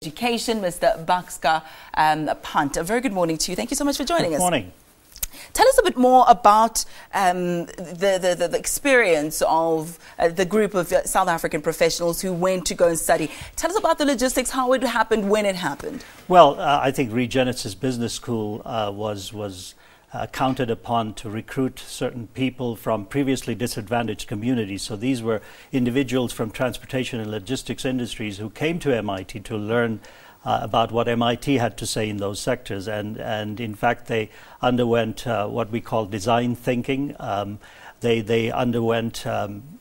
Education, Mr. Bhaskar Pant. A very good morning to you. Thank you so much for joining us. Good morning. Tell us a bit more about the experience of the group of South African professionals who went to go and study. Tell us about the logistics, how it happened, when it happened. Well, I think Regenesys Business School was counted upon to recruit certain people from previously disadvantaged communities. So these were individuals from transportation and logistics industries who came to MIT to learn about what MIT had to say in those sectors. And in fact, they underwent what we call design thinking. They underwent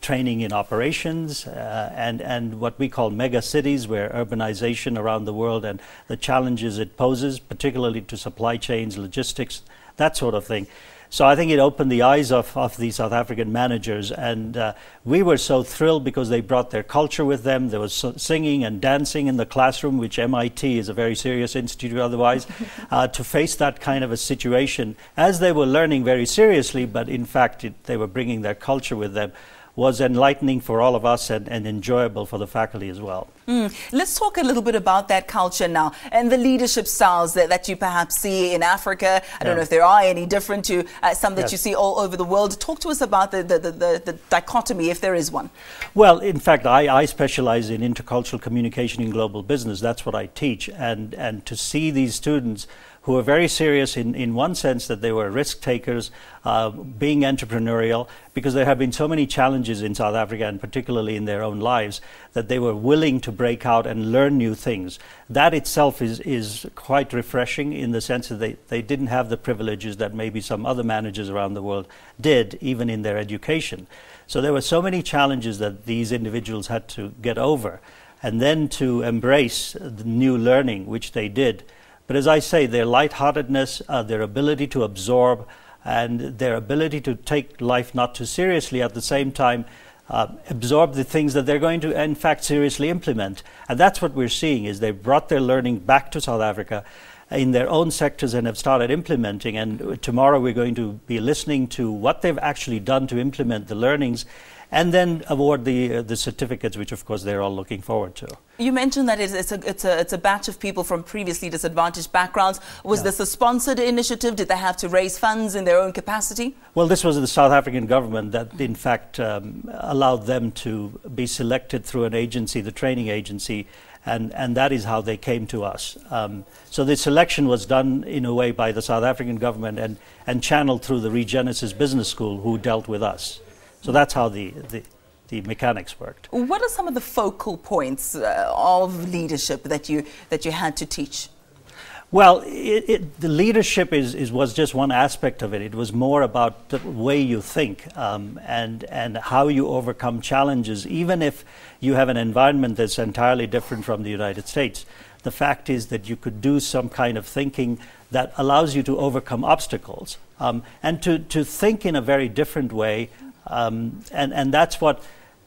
training in operations and what we call mega cities, where urbanization around the world and the challenges it poses, particularly to supply chains, logistics, that sort of thing. So I think it opened the eyes of the South African managers, and we were so thrilled because they brought their culture with them. There was singing and dancing in the classroom, which MIT is a very serious institute otherwise, to face that kind of a situation as they were learning very seriously, but in fact they were bringing their culture with them, was enlightening for all of us and enjoyable for the faculty as well. Let's talk a little bit about that culture now and the leadership styles that you perhaps see in Africa. I don't know if there are any different to some that you see all over the world. Talk to us about the dichotomy, if there is one. Well, in fact, I specialize in intercultural communication in global business. That's what I teach. And to see these students who are very serious in one sense, that they were risk takers, being entrepreneurial, because there have been so many challenges in South Africa and particularly in their own lives, that they were willing to break out and learn new things. That itself is quite refreshing in the sense that they didn't have the privileges that maybe some other managers around the world did, even in their education. So there were so many challenges that these individuals had to get over, and then to embrace the new learning, which they did. But as I say, their lightheartedness, their ability to absorb, and their ability to take life not too seriously at the same time, absorb the things that they're going to, in fact, seriously implement. And that's what we're seeing, is they've brought their learning back to South Africa in their own sectors and have started implementing. And tomorrow we're going to be listening to what they've actually done to implement the learnings, and then award the certificates, which of course they're all looking forward to. You mentioned that it's a batch of people from previously disadvantaged backgrounds. Was this a sponsored initiative? Did they have to raise funds in their own capacity? Well, this was the South African government that in fact allowed them to be selected through an agency, the training agency, and that is how they came to us. So the selection was done in a way by the South African government and channeled through the Regenesys Business School, who dealt with us. So that's how the mechanics worked. What are some of the focal points of leadership that you had to teach? Well, the leadership was just one aspect of it. It was more about the way you think and how you overcome challenges, even if you have an environment that's entirely different from the United States. The fact is that you could do some kind of thinking that allows you to overcome obstacles and to think in a very different way. And that's what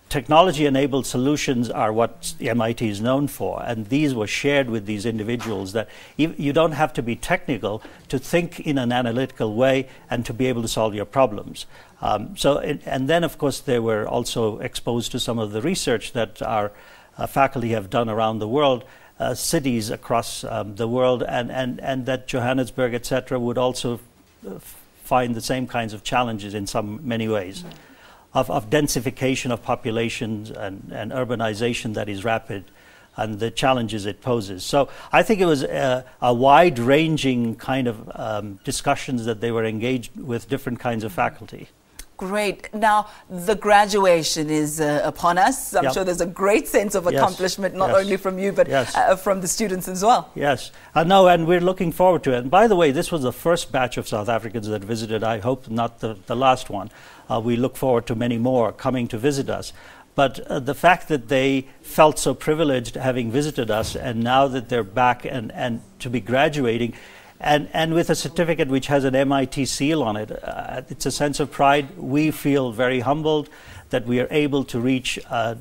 technology-enabled solutions are, what the MIT is known for. And these were shared with these individuals, that you don't have to be technical to think in an analytical way and to be able to solve your problems. And then, of course, they were also exposed to some of the research that our faculty have done around the world, cities across the world, and that Johannesburg, etc., would also find the same kinds of challenges in many ways. Of densification of populations and urbanization that is rapid, and the challenges it poses. So I think it was a wide-ranging kind of discussions that they were engaged with different kinds of faculty. Great. Now, the graduation is upon us. I'm sure there's a great sense of accomplishment, not only from you, but from the students as well. Yes. No, and we're looking forward to it. And by the way, this was the first batch of South Africans that visited. I hope not the last one. We look forward to many more coming to visit us. But the fact that they felt so privileged having visited us, and now that they're back and to be graduating, and with a certificate which has an MIT seal on it, it's a sense of pride. We feel very humbled that we are able to reach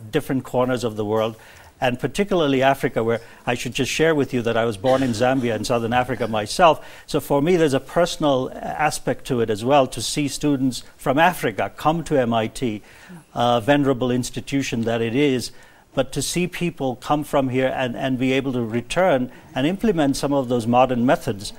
different corners of the world, and particularly Africa, where I should just share with you that I was born in Zambia in Southern Africa myself. So for me, there's a personal aspect to it as well, to see students from Africa come to MIT, a venerable institution that it is, but to see people come from here and be able to return and implement some of those modern methods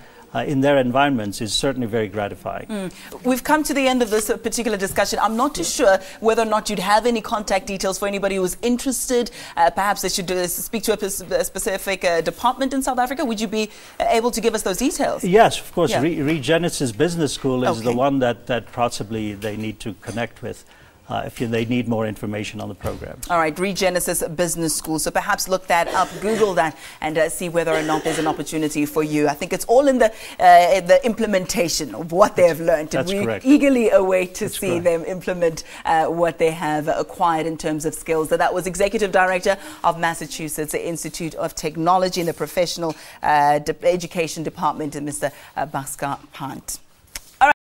in their environments is certainly very gratifying. We've come to the end of this particular discussion. I'm not too sure whether or not you'd have any contact details for anybody who's interested. Perhaps they should speak to a specific department in South Africa. Would you be able to give us those details? Yes, of course. Yeah. Regenesys Business School is the one that possibly they need to connect with if they need more information on the program. All right, Regenesys Business School. So perhaps look that up, Google that, and see whether or not there's an opportunity for you. I think it's all in the implementation of what they have learned. That's we correct. Eagerly await to That's see correct. them implement what they have acquired in terms of skills. So that was Executive Director of Massachusetts Institute of Technology in the Professional Education Department, Mr. Bhaskar Pant.